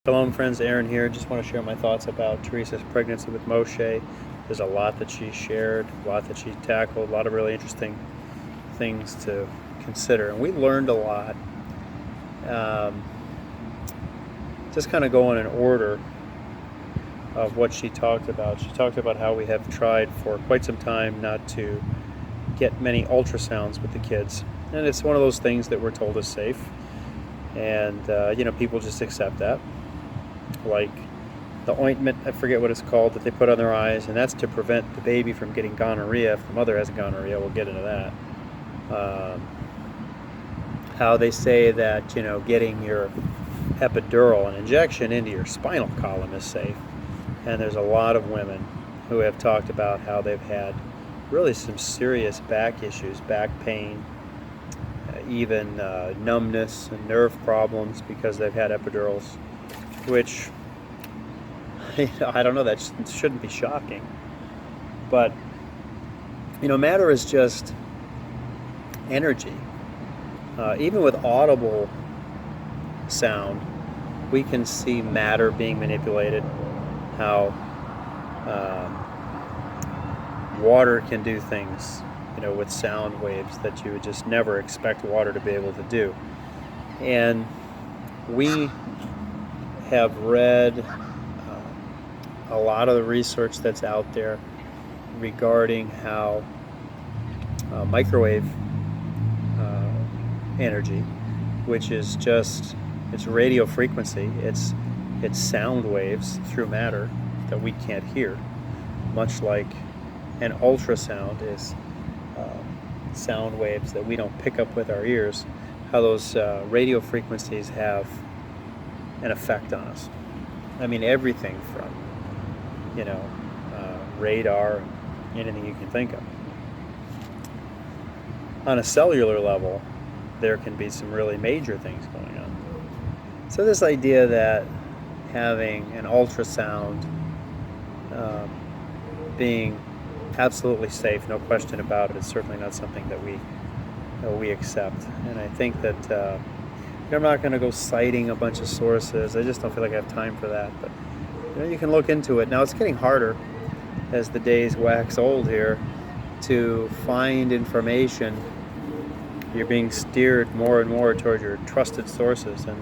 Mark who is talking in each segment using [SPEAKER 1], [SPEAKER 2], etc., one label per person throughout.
[SPEAKER 1] Shalom friends, Aaron here. Just want to share my thoughts about Theresa's pregnancy with Moshe. There's a lot that she shared, a lot that she tackled, a lot of really interesting things to consider. And we learned a lot. Just kind of going in order of what she talked about. She talked about how we have tried for quite some time not to get many ultrasounds with the kids. And it's one of those things that we're told is safe. And, people just accept that. Like the ointment, I forget what it's called, that they put on their eyes, and that's to prevent the baby from getting gonorrhea. If the mother has gonorrhea, we'll get into that. How they say that, getting your epidural, an injection into your spinal column, is safe. And there's a lot of women who have talked about how they've had really some serious back issues, back pain, even numbness and nerve problems because they've had epidurals, which, I don't know, that shouldn't be shocking. But, matter is just energy. Even with audible sound, we can see matter being manipulated, how water can do things, with sound waves that you would just never expect water to be able to do. And we have read a lot of the research that's out there regarding how microwave energy, which is just, it's radio frequency, it's sound waves through matter that we can't hear, much like an ultrasound is sound waves that we don't pick up with our ears, how those radio frequencies have an effect on us. I mean, everything from, radar, anything you can think of. On a cellular level, there can be some really major things going on. So this idea that having an ultrasound being absolutely safe, no question about it, is certainly not something that we accept. And I think that I'm not going to go citing a bunch of sources. I just don't feel like I have time for that. But you can look into it. Now it's getting harder as the days wax old here to find information. You're being steered more and more toward your trusted sources, and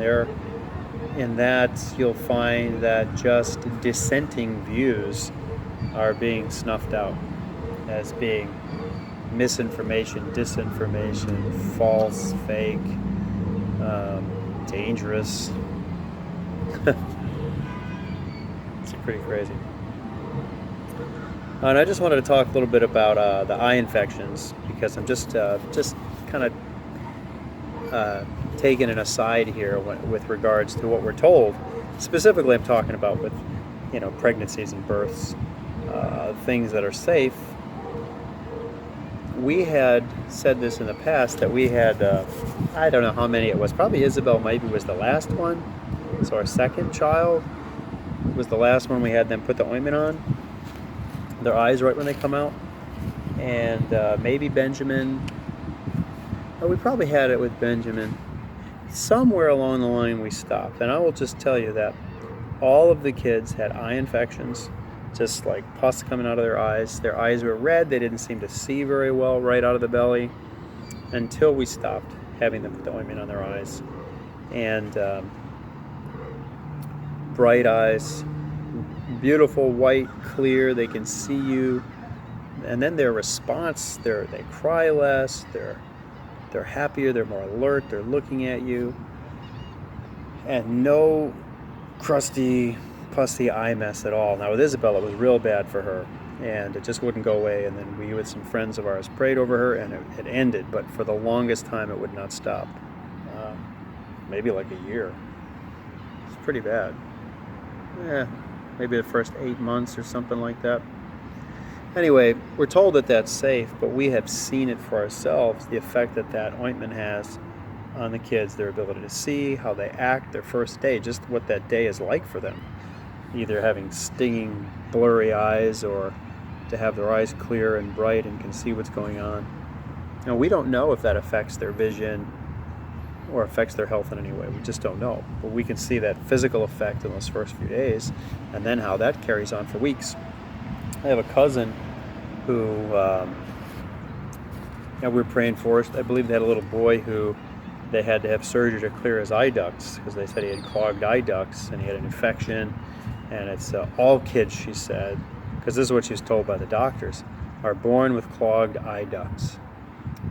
[SPEAKER 1] in that you'll find that just dissenting views are being snuffed out as being misinformation, disinformation, false, fake, dangerous. It's pretty crazy. And I just wanted to talk a little bit about the eye infections, because I'm just kind of taking an aside here with regards to what we're told. Specifically, I'm talking about with pregnancies and births, things that are safe. We had said this in the past that we had, I don't know how many it was, probably Isabel maybe was the last one. So our second child was the last one we had them put the ointment on their eyes right when they come out. And maybe Benjamin, we probably had it with Benjamin. Somewhere along the line we stopped. And I will just tell you that all of the kids had eye infections, just like pus coming out of their eyes. Their eyes were red. They didn't seem to see very well right out of the belly until we stopped having them put the ointment on their eyes. And bright eyes, beautiful, white, clear, they can see you. And then their response, they cry less, they're happier, they're more alert, they're looking at you. And no crusty, pussy eye mess at all. Now with Isabel, it was real bad for her, and it just wouldn't go away. And then we, with some friends of ours, prayed over her, and it ended. But for the longest time, it would not stop. Maybe like a year. It's pretty bad. Yeah, maybe the first 8 months or something like that. Anyway, we're told that that's safe, but we have seen it for ourselves, the effect that ointment has on the kids, their ability to see, how they act, their first day, just what that day is like for them. Either having stinging, blurry eyes, or to have their eyes clear and bright and can see what's going on. We don't know if that affects their vision, or affects their health in any way. We just don't know. But we can see that physical effect in those first few days, and then how that carries on for weeks. I have a cousin who we were praying for. I believe they had a little boy who they had to have surgery to clear his eye ducts because they said he had clogged eye ducts and he had an infection. And it's all kids, she said, because this is what she was told by the doctors, are born with clogged eye ducts.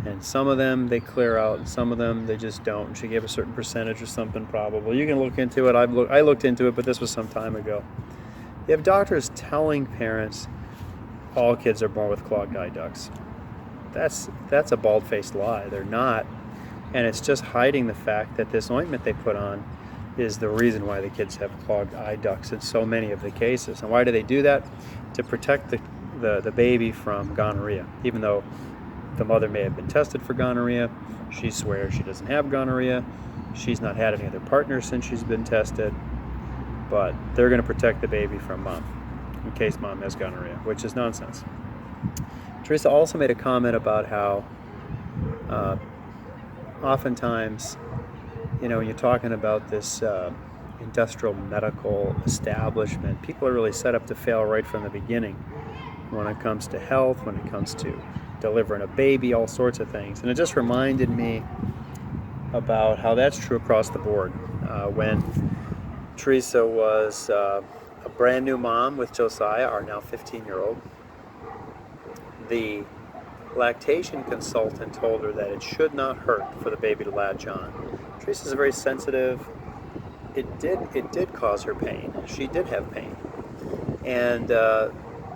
[SPEAKER 1] And some of them they clear out, and some of them they just don't. She gave a certain percentage or something probably. You can look into it. I looked into it, but this was some time ago. You have doctors telling parents all kids are born with clogged eye ducts. That's a bald-faced lie. They're not. And it's just hiding the fact that this ointment they put on is the reason why the kids have clogged eye ducts in so many of the cases. And why do they do that? To protect the baby from gonorrhea. Even though the mother may have been tested for gonorrhea, she swears she doesn't have gonorrhea. She's not had any other partners since she's been tested. But they're going to protect the baby from mom in case mom has gonorrhea, which is nonsense. Theresa also made a comment about how oftentimes, when you're talking about this industrial medical establishment, people are really set up to fail right from the beginning when it comes to health, when it comes to delivering a baby, all sorts of things. And it just reminded me about how that's true across the board. When Theresa was a brand new mom with Josiah, our now 15-year-old, the lactation consultant told her that it should not hurt for the baby to latch on. Teresa's very sensitive. It did cause her pain. She did have pain. And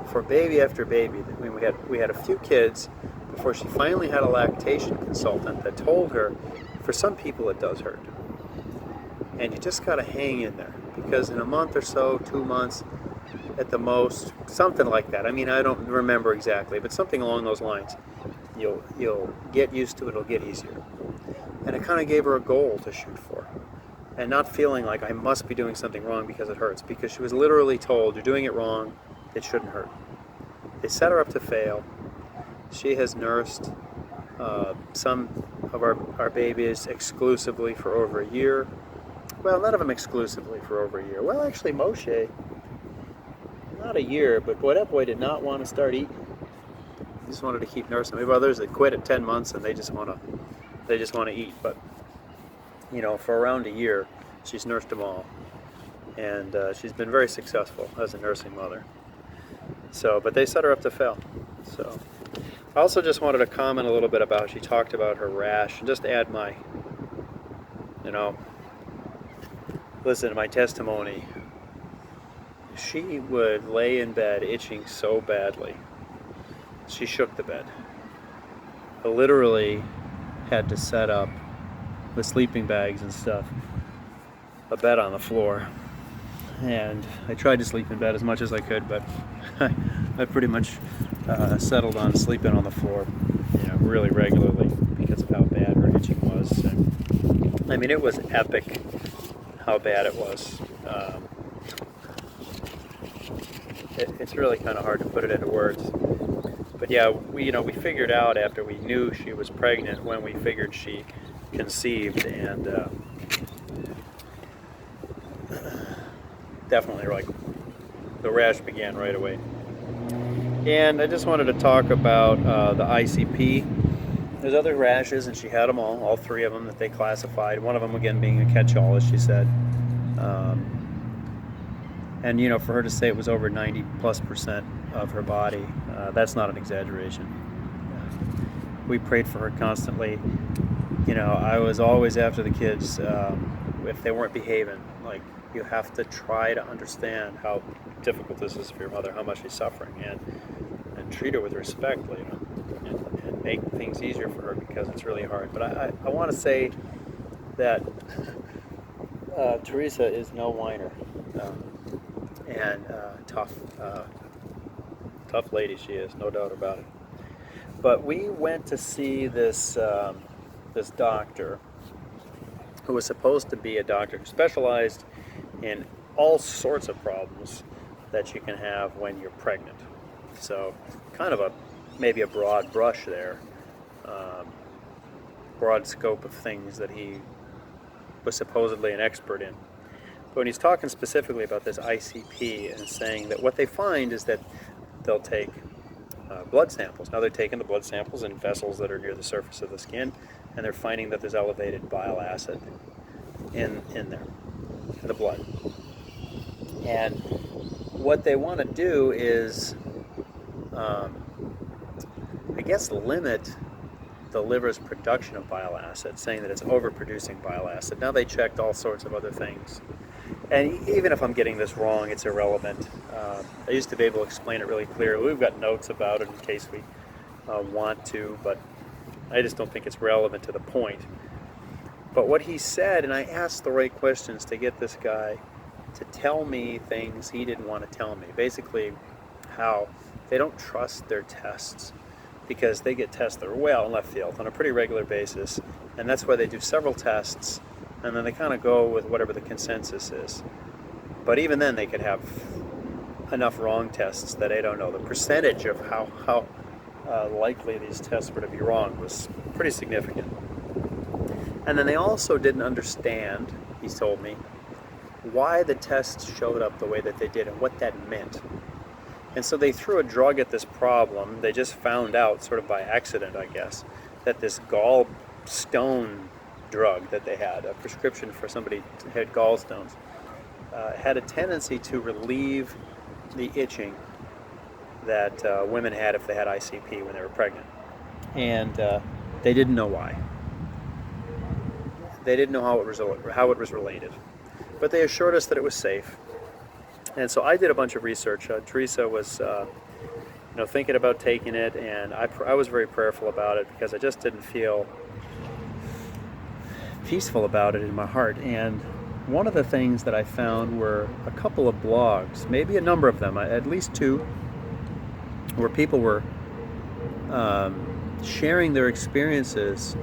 [SPEAKER 1] for baby after baby, we had a few kids before she finally had a lactation consultant that told her, for some people it does hurt. And you just got to hang in there, because in a month or so, 2 months at the most, something like that. I mean, I don't remember exactly, but something along those lines. You'll get used to it, it'll get easier. And it kind of gave her a goal to shoot for. And not feeling like I must be doing something wrong because it hurts, because she was literally told, you're doing it wrong, it shouldn't hurt. They set her up to fail. She has nursed some of our babies exclusively for over a year. Well, none of them exclusively for over a year. Well, actually, Moshe, not a year, but boy, that boy did not want to start eating. He just wanted to keep nursing. We have others that quit at 10 months and they just want to eat. But for around a year, she's nursed them all, and she's been very successful as a nursing mother. But they set her up to fail. So, I also just wanted to comment a little bit about. She talked about her rash, and just add my, listen to my testimony. She would lay in bed itching so badly. She shook the bed. I literally had to set up, with sleeping bags and stuff, a bed on the floor. And I tried to sleep in bed as much as I could, but I pretty much settled on sleeping on the floor, really regularly because of how bad her itching was. And, I mean, it was epic how bad it was. It's really kind of hard to put it into words. But yeah, we figured out after we knew she was pregnant, when we figured she conceived, and definitely the rash began right away. And I just wanted to talk about the ICP. There's other rashes, and she had them all 3 of them that they classified. One of them, again, being a catch-all, as she said. And for her to say it was over 90+% of her body, that's not an exaggeration. We prayed for her constantly. I was always after the kids if they weren't behaving. Like, you have to try to understand how difficult this is for your mother, how much she's suffering, and treat her with respect, and make things easier for her, because it's really hard. But I want to say that Theresa is no whiner, and tough lady she is, no doubt about it. But we went to see this doctor, who was supposed to be a doctor who specialized in all sorts of problems that you can have when you're pregnant. So kind of maybe a broad brush there, broad scope of things that he was supposedly an expert in. But when he's talking specifically about this ICP and saying that what they find is that they'll take blood samples. Now they're taking the blood samples in vessels that are near the surface of the skin, and they're finding that there's elevated bile acid in there, in the blood. And what they want to do is, I guess, limit the liver's production of bile acid, saying that it's overproducing bile acid. Now they checked all sorts of other things. And even if I'm getting this wrong, it's irrelevant. I used to be able to explain it really clearly. We've got notes about it in case we want to, but I just don't think it's relevant to the point. But what he said, and I asked the right questions to get this guy to tell me things he didn't want to tell me. Basically, how they don't trust their tests because they get tested well in left field on a pretty regular basis, and that's why they do several tests, and then they kind of go with whatever the consensus is. But even then, they could have enough wrong tests that I don't know. The percentage of how likely these tests were to be wrong was pretty significant. And then they also didn't understand, he told me, why the tests showed up the way that they did and what that meant. And so they threw a drug at this problem. They just found out, sort of by accident, I guess, that this gallstone drug that they had, a prescription for somebody who had gallstones, had a tendency to relieve the itching that women had if they had ICP when they were pregnant. And they didn't know why. They didn't know how it was related. But they assured us that it was safe. And so I did a bunch of research. Theresa was thinking about taking it, and I was very prayerful about it because I just didn't feel peaceful about it in my heart. And one of the things that I found were a couple of blogs, maybe a number of them, at least two, where people were sharing their experiences,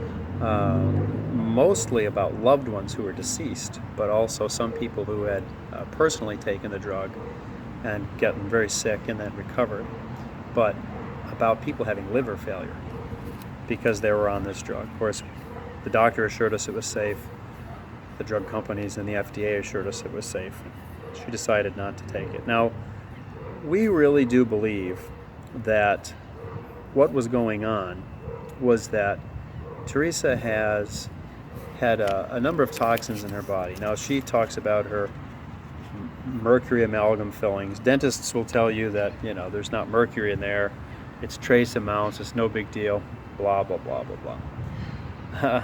[SPEAKER 1] mostly about loved ones who were deceased, but also some people who had personally taken the drug and gotten very sick and then recovered, but about people having liver failure because they were on this drug. Of course, the doctor assured us it was safe. The drug companies and the FDA assured us it was safe. She decided not to take it. Now, we really do believe that what was going on was that Theresa has had a number of toxins in her body. Now, she talks about her mercury amalgam fillings. Dentists will tell you that, there's not mercury in there. It's trace amounts. It's no big deal. Blah, blah, blah, blah, blah.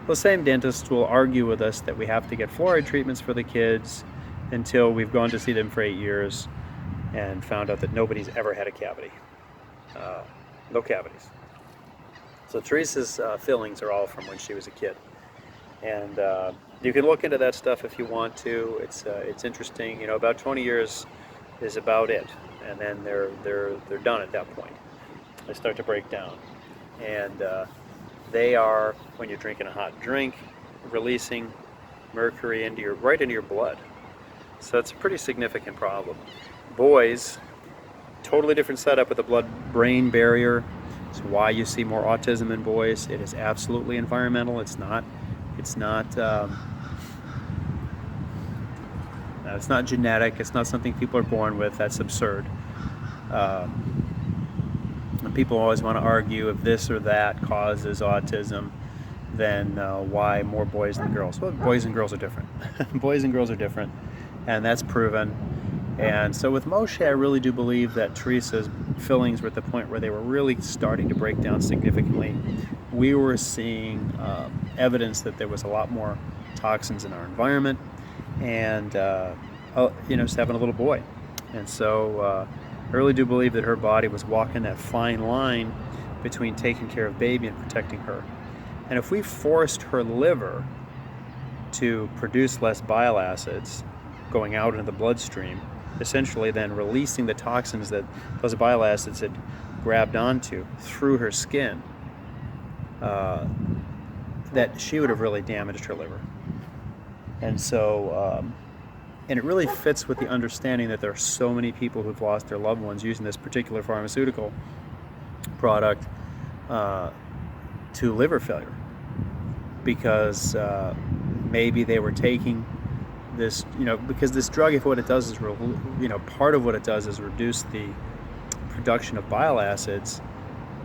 [SPEAKER 1] Those same dentists will argue with us that we have to get fluoride treatments for the kids until we've gone to see them for 8 years and found out that nobody's ever had a cavity. No cavities. So Theresa's fillings are all from when she was a kid. And you can look into that stuff if you want to. It's interesting. About 20 years is about it. And then they're done at that point. They start to break down. And they are, when you're drinking a hot drink, releasing mercury right into your blood. So it's a pretty significant problem. Boys, totally different setup with the blood-brain barrier. It's why you see more autism in boys. It is absolutely environmental. It's not genetic. It's not something people are born with. That's absurd. And people always want to argue if this or that causes autism, then why more boys than girls? Well, boys and girls are different. Boys and girls are different, and that's proven. And so with Moshe, I really do believe that Theresa's fillings were at the point where they were really starting to break down significantly. We were seeing evidence that there was a lot more toxins in our environment, and just having a little boy. And so I really do believe that her body was walking that fine line between taking care of baby and protecting her. And if we forced her liver to produce less bile acids going out into the bloodstream, essentially then releasing the toxins that those bile acids had grabbed onto through her skin, that she would have really damaged her liver. And so, and it really fits with the understanding that there are so many people who've lost their loved ones using this particular pharmaceutical product to liver failure, because maybe they were taking this, because this drug, if what it does is, part of what it does is reduce the production of bile acids.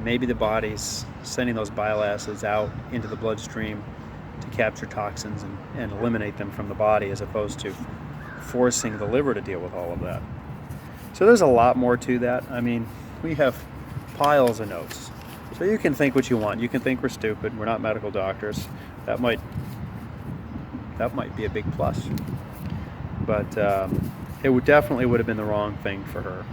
[SPEAKER 1] Maybe the body's sending those bile acids out into the bloodstream to capture toxins and eliminate them from the body, as opposed to forcing the liver to deal with all of that. So there's a lot more to that. I mean, we have piles of notes. So you can think what you want. You can think we're stupid. We're not medical doctors. That might be a big plus. But it definitely would have been the wrong thing for her.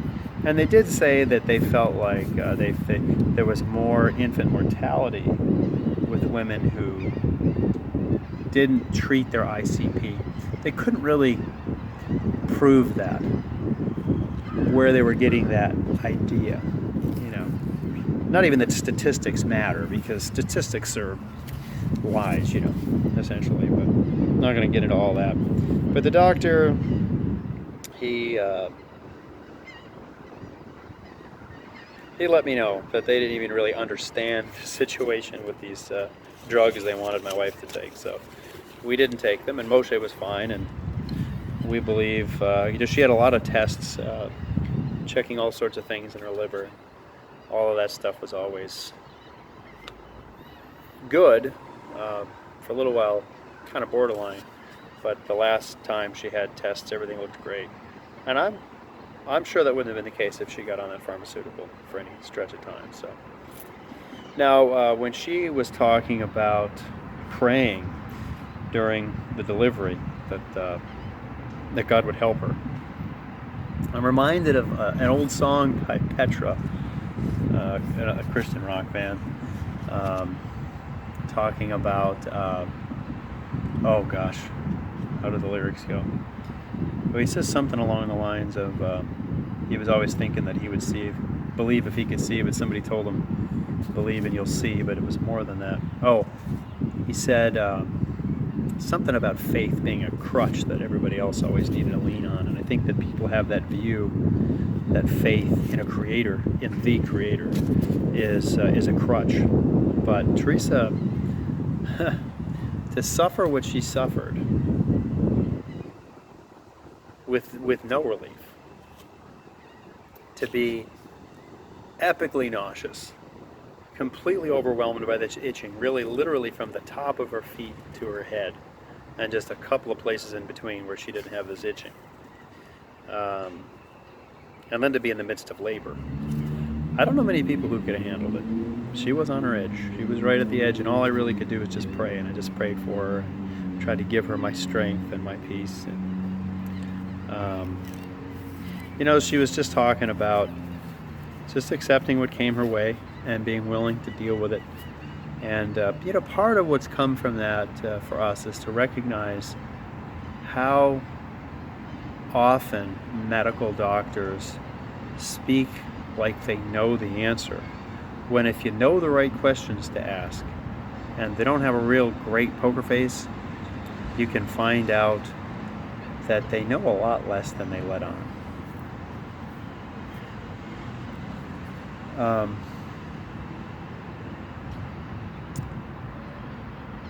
[SPEAKER 1] And they did say that they felt like there was more infant mortality with women who didn't treat their ICP. They couldn't really prove that, where they were getting that idea. Not even that statistics matter, because statistics are lies, essentially. But I'm not going to get into all that. But the doctor, he let me know that they didn't even really understand the situation with these drugs they wanted my wife to take. So we didn't take them, and Moshe was fine. And we believe, she had a lot of tests, checking all sorts of things in her liver. All of that stuff was always good. For a little while, kind of borderline. But the last time she had tests, everything looked great. And I'm sure that wouldn't have been the case if she got on that pharmaceutical for any stretch of time. So now, when she was talking about praying during the delivery, that God would help her, I'm reminded of an old song by Petra, a Christian rock band, talking about, oh gosh, how do the lyrics go? Well, he says something along the lines of, he was always thinking that he would believe if he could see, but somebody told him, believe and you'll see, but it was more than that. Oh, he said something about faith being a crutch that everybody else always needed to lean on. And I think that people have that view that faith in a creator, in the creator, is a crutch. But Theresa, to suffer what she suffered with no relief, to be epically nauseous, completely overwhelmed by this itching, really literally from the top of her feet to her head, and just a couple of places in between where she didn't have this itching. And then to be in the midst of labor. I don't know many people who could have handled it. She was on her edge. She was right at the edge, and all I really could do was just pray, and I just prayed for her and tried to give her my strength and my peace. And, she was just talking about just accepting what came her way and being willing to deal with it. And, part of what's come from that for us is to recognize how often medical doctors speak like they know the answer, when if you know the right questions to ask and they don't have a real great poker face, you can find out that they know a lot less than they let on.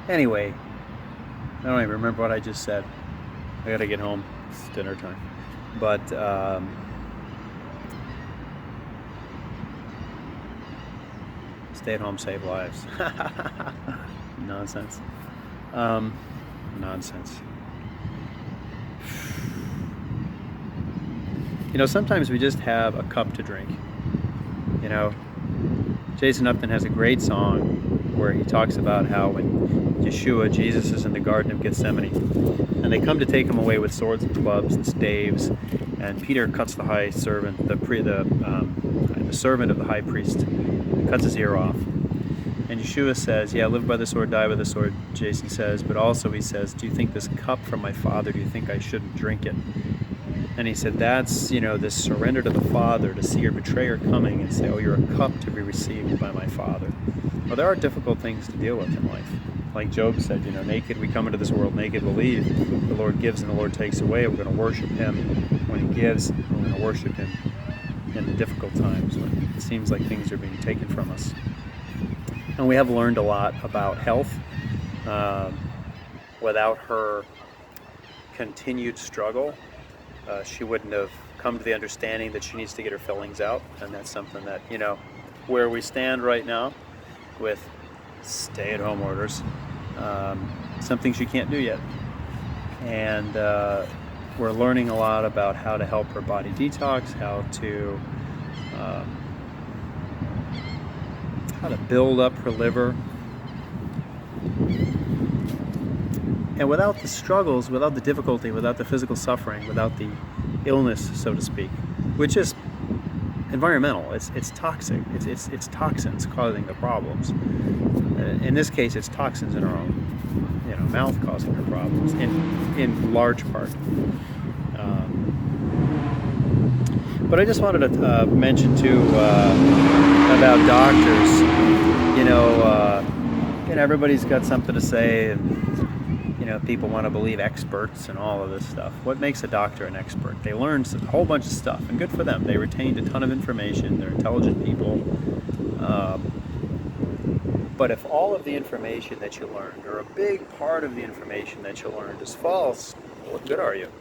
[SPEAKER 1] Anyway, I don't even remember what I just said. I gotta get home. It's dinner time. But stay at home, save lives. Nonsense. Nonsense. Sometimes we just have a cup to drink. Jason Upton has a great song where he talks about how when Jesus is in the Garden of Gethsemane, and they come to take him away with swords and clubs and staves, and Peter cuts the high servant, the servant of the high priest, cuts his ear off. And Yeshua says, yeah, live by the sword, die by the sword, Jason says, but also he says, do you think this cup from my Father, do you think I shouldn't drink it? And he said, that's, this surrender to the Father, to see your betrayer coming and say, oh, you're a cup to be received by my Father. Well, there are difficult things to deal with in life. Like Job said, naked we come into this world, naked we'll leave. The Lord gives and the Lord takes away. We're going to worship him when he gives. We're going to worship him in the difficult times when it seems like things are being taken from us. And we have learned a lot about health. without her continued struggle, she wouldn't have come to the understanding that she needs to get her fillings out. And that's something that, where we stand right now with stay-at-home orders, some things she can't do yet. And we're learning a lot about how to help her body detox, how to build up her liver. And without the struggles, without the difficulty, without the physical suffering, without the illness, so to speak, which is environmental, it's toxic, it's toxins causing the problems. In this case, it's toxins in our own mouth causing her problems in large part. But I just wanted to mention too about doctors. Everybody's got something to say, and people want to believe experts and all of this stuff. What makes a doctor an expert? They learn a whole bunch of stuff, and good for them. They retained a ton of information. They're intelligent people. But if all of the information that you learned, or a big part of the information that you learned, is false, what good are you?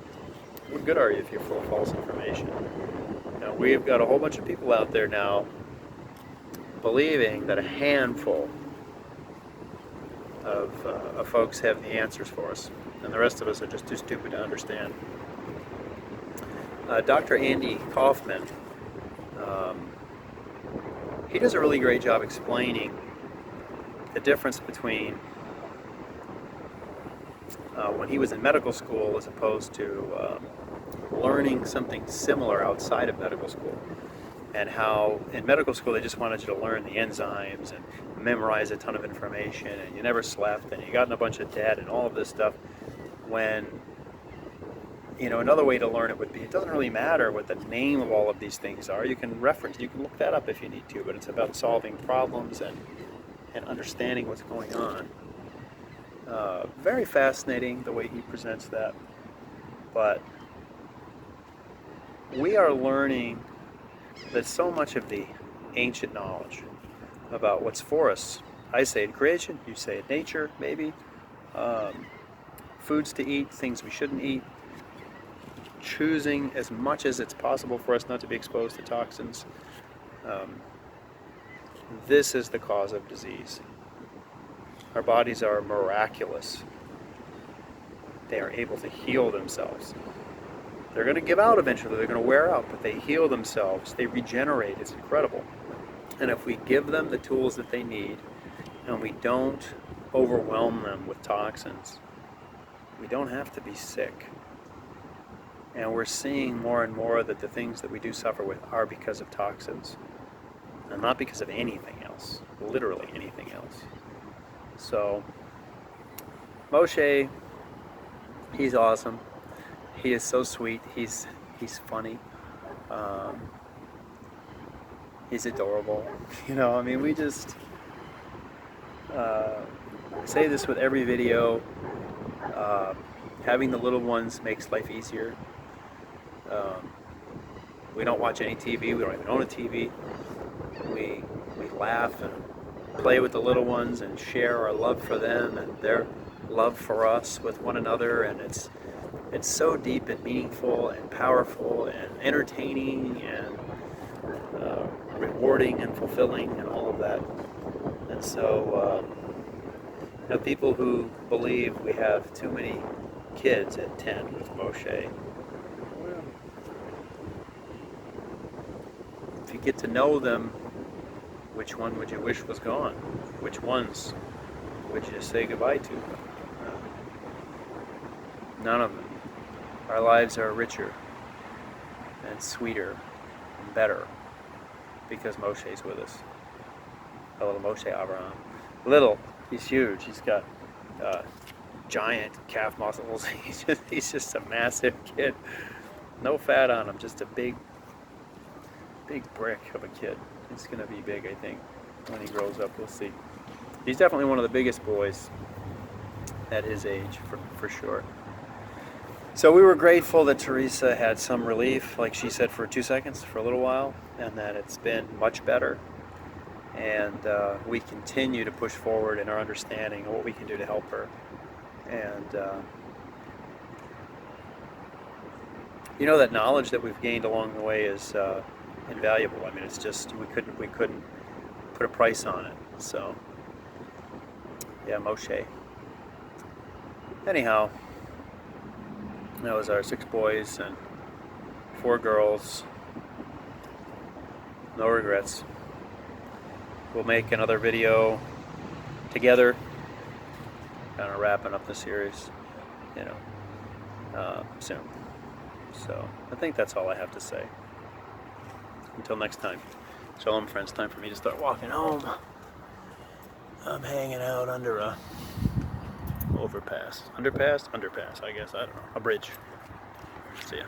[SPEAKER 1] What good are you if you're full of false information? We've got a whole bunch of people out there now believing that a handful of folks have the answers for us, and the rest of us are just too stupid to understand. Dr. Andy Kaufman, he does a really great job explaining the difference between when he was in medical school as opposed to learning something similar outside of medical school, and how in medical school they just wanted you to learn the enzymes and memorize a ton of information, and you never slept, and you got in a bunch of debt and all of this stuff, when another way to learn it would be, it doesn't really matter what the name of all of these things are. You can look that up if you need to, but it's about solving problems and understanding what's going on. Very fascinating the way he presents that. But we are learning that so much of the ancient knowledge about what's for us, I say in creation, you say in nature, maybe, foods to eat, things we shouldn't eat, choosing as much as it's possible for us not to be exposed to toxins. This is the cause of disease. Our bodies are miraculous. They are able to heal themselves. They're going to give out eventually. They're going to wear out, but they heal themselves. They regenerate. It's incredible. And if we give them the tools that they need, and we don't overwhelm them with toxins, we don't have to be sick. And we're seeing more and more that the things that we do suffer with are because of toxins, and not because of anything else, literally anything else. So, Moshe, he's awesome. He is so sweet. He's funny. He's adorable. We just say this with every video. Having the little ones makes life easier. We don't watch any TV. We don't even own a TV. We laugh and play with the little ones and share our love for them and their love for us with one another, and it's so deep and meaningful and powerful and entertaining and rewarding and fulfilling and all of that. And so people who believe we have too many kids at 10 with Moshe, if you get to know them, which one would you wish was gone? Which ones would you say goodbye to? None of them. Our lives are richer and sweeter and better because Moshe's with us. A little Moshe Abraham. Little, he's huge. He's got giant calf muscles. He's just a massive kid. No fat on him, just a big brick of a kid. He's going to be big, I think, when he grows up. We'll see. He's definitely one of the biggest boys at his age, for sure. So we were grateful that Theresa had some relief, like she said, for 2 seconds, for a little while, and that it's been much better. And we continue to push forward in our understanding of what we can do to help her. And you know, that knowledge that we've gained along the way is invaluable. I mean, it's just we couldn't put a price on it. So yeah, Moshe. Anyhow, that was our 6 boys and 4 girls. No regrets. We'll make another video together, kind of wrapping up the series, you know, soon. So I think that's all I have to say. Until next time. Shalom, friends. Time for me to start walking home. I'm hanging out under a overpass. Underpass? Underpass, I guess. I don't know. A bridge. See ya.